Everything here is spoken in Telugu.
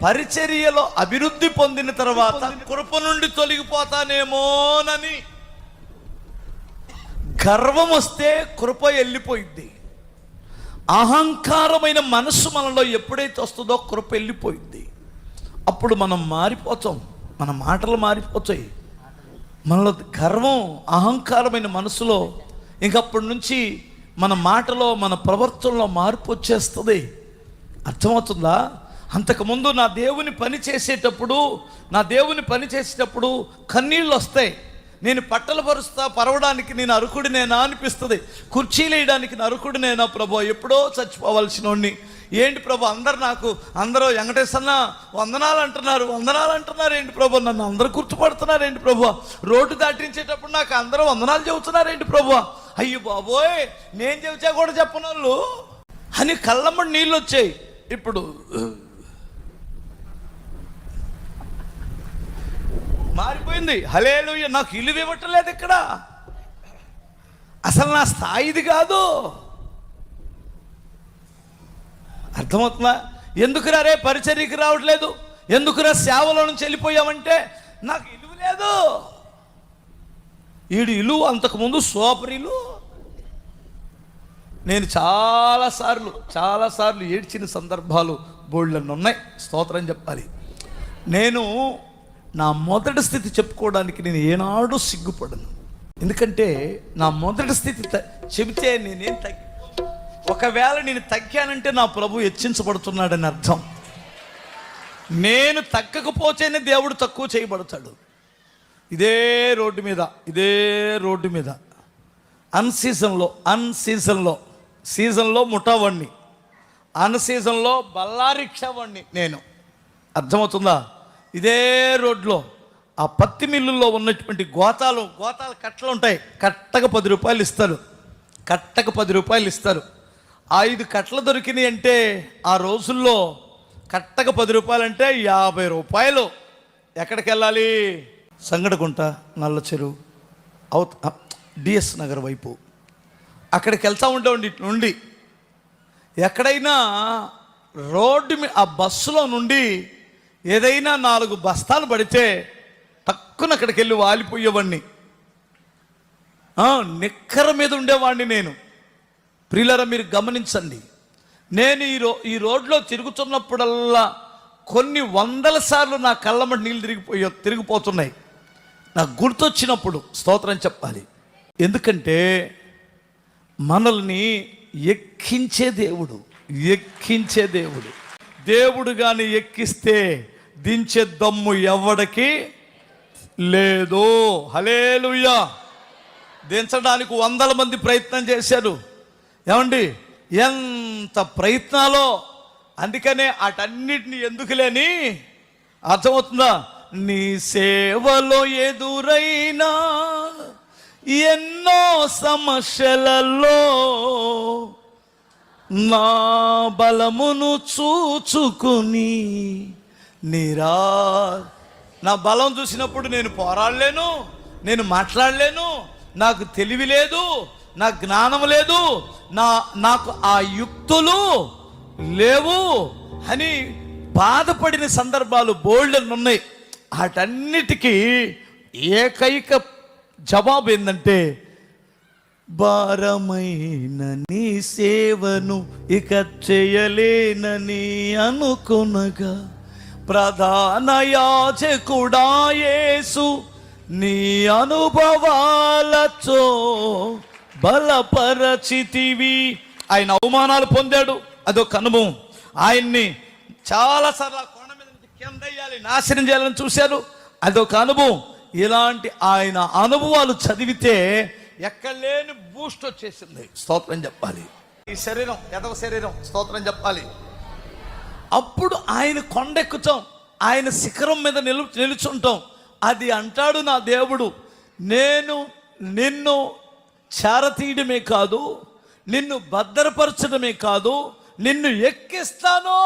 పరిచర్యలో అభివృద్ధి పొందిన తర్వాత కృప నుండి తొలగిపోతానేమోనని గర్వం వస్తే కృప వెళ్ళిపోయింది. అహంకారమైన మనస్సు మనలో ఎప్పుడైతే వస్తుందో కృప వెళ్ళిపోయింది. అప్పుడు మనం మారిపోతాం, మన మాటలు మారిపోతాయి. మనలో గర్వం అహంకారమైన మనసులో ఇంకప్పటి నుంచి మన మాటలో మన ప్రవర్తనలో మార్పు వచ్చేస్తుంది. అర్థమవుతుందా? అంతకుముందు నా దేవుని పని చేసేటప్పుడు కన్నీళ్ళు వస్తాయి. నేను పట్టలు పరుస్తా, పరవడానికి నేను అర్హుడినేనా అనిపిస్తుంది. కుర్చీలు వేయడానికి నేను అర్హుడినేనా ప్రభు? ఎప్పుడో చచ్చిపోవలసినోడిని. ఏంటి ప్రభు అందరూ వెంకటేశన్న వందనాలు అంటున్నారు ఏంటి ప్రభు? నన్ను అందరూ గుర్తుపడుతున్నారు ఏంటి ప్రభు? రోడ్డు దాటించేటప్పుడు నాకు అందరూ వందనాలు చెబుతున్నారు ఏంటి ప్రభు? అయ్యో బాబోయ్, నేను చెబితే కూడా చెప్పనోళ్ళు అని కళ్ళమ్మడి నీళ్ళు వచ్చాయి. ఇప్పుడు మారిపోయింది. హల్లెలూయా. నాకు ఇల్లు ఇవ్వట్లేదు ఇక్కడ, అసలు నా స్థాయిది కాదు. అర్థమవుతుందా? ఎందుకురా రే పరిచర్యకి రావట్లేదు, ఎందుకురా సేవలో నుంచి వెళ్ళిపోయామంటే నాకు ఇలువ లేదు. ఈడు ఇలువ అంతకుముందు సోపరిలు. నేను చాలాసార్లు ఏడ్చిన సందర్భాలు బోళ్ళని ఉన్నాయి. స్తోత్రం చెప్పాలి. నేను నా మొదటి స్థితి చెప్పుకోవడానికి నేను ఏనాడు సిగ్గుపడను. ఎందుకంటే నా మొదటి స్థితి చెబితే నేనేం ఒకవేళ నేను తగ్గానంటే నా ప్రభు హెచ్చించబడుతున్నాడని అర్థం. నేను తగ్గకపోతేనే దేవుడు తక్కువ చేయబడతాడు. ఇదే రోడ్డు మీద సీజన్లో ముఠావాణ్ణి, సీజన్లో బల్లారిక్షావాణ్ణి నేను. అర్థమవుతుందా? ఇదే రోడ్లో ఆ పత్తి మిల్లుల్లో ఉన్నటువంటి గోతాలు కట్టలు ఉంటాయి. కట్టకు 10 రూపాయలు ఇస్తారు. 5 కట్టలు దొరికినాయి అంటే ఆ రోజుల్లో కట్టకు 10 రూపాయలు అంటే 50 రూపాయలు. ఎక్కడికి వెళ్ళాలి? సంగడగుంట, నల్ల చెరువు, డిఎస్ నగర్ వైపు అక్కడికి వెళ్తూ ఉండేవాడి. ఇటు నుండి ఎక్కడైనా రోడ్డు ఆ బస్సులో నుండి ఏదైనా 4 బస్తాలు పడితే తక్కువ అక్కడికి వెళ్ళి వాలిపోయేవాడిని. నిక్కర మీద ఉండేవాడిని నేను. ప్రియులారా, మీరు గమనించండి. నేను ఈ రోడ్లో తిరుగుతున్నప్పుడల్లా కొన్ని 100 సార్లు నా కళ్ళమ్మటి నీళ్ళు తిరిగిపోతున్నాయి. నాకు గుర్తొచ్చినప్పుడు స్తోత్రం చెప్పాలి. ఎందుకంటే మనల్ని ఎక్కించే దేవుడు కానీ ఎక్కిస్తే దించే దమ్ము ఎవడికి లేదు. హల్లెలూయా. దించడానికి 100 మంది ప్రయత్నం చేశారు. ఏమండి, ఎంత ప్రయత్నాలో. అందుకనే అటన్నిటిని ఎందుకులేని అర్థమవుతుందా? నీ సేవలో ఎదురైనా ఎన్నో సమస్యలలో నా బలమును చూచుకుని నా బలం చూసినప్పుడు నేను పోరాడలేను, నేను మాట్లాడలేను, నాకు తెలివి లేదు, నా జ్ఞానం లేదు, నాకు ఆ యుక్తులు లేవు అని బాధపడిన సందర్భాలు బోల్డెన్ ఉన్నాయి. వాటన్నిటికీ ఏకైక జవాబు ఏంటంటే, భారమైన నీ సేవను ఇక చేయలేనని అనుకొనగా ప్రధాన యాజకుడా యేసు నీ అనుభవాలతో బలపరచితివి. ఆయన అవమానాలు పొందాడు, అదొక అనుభవం. ఆయన్ని చాలాసార్లు కొండ మీద కింద వేయాలి, నాశనం చేయాలని చూశారు, అదొక అనుభవం. ఇలాంటి ఆయన అనుభవాలు చదివితే ఎక్కలేని బూస్ట్ వచ్చేసింది. స్తోత్రం చెప్పాలి. ఈ శరీరం ఎదవ శరీరం, స్తోత్రం చెప్పాలి. అప్పుడు ఆయన కొండెక్కుతాం, ఆయన శిఖరం మీద నిలుచుంటాం. అది అంటాడు నా దేవుడు, నేను నిన్ను చేరతీయడమే కాదు, నిన్ను భద్రపరచడమే కాదు, నిన్ను ఎక్కిస్తాను.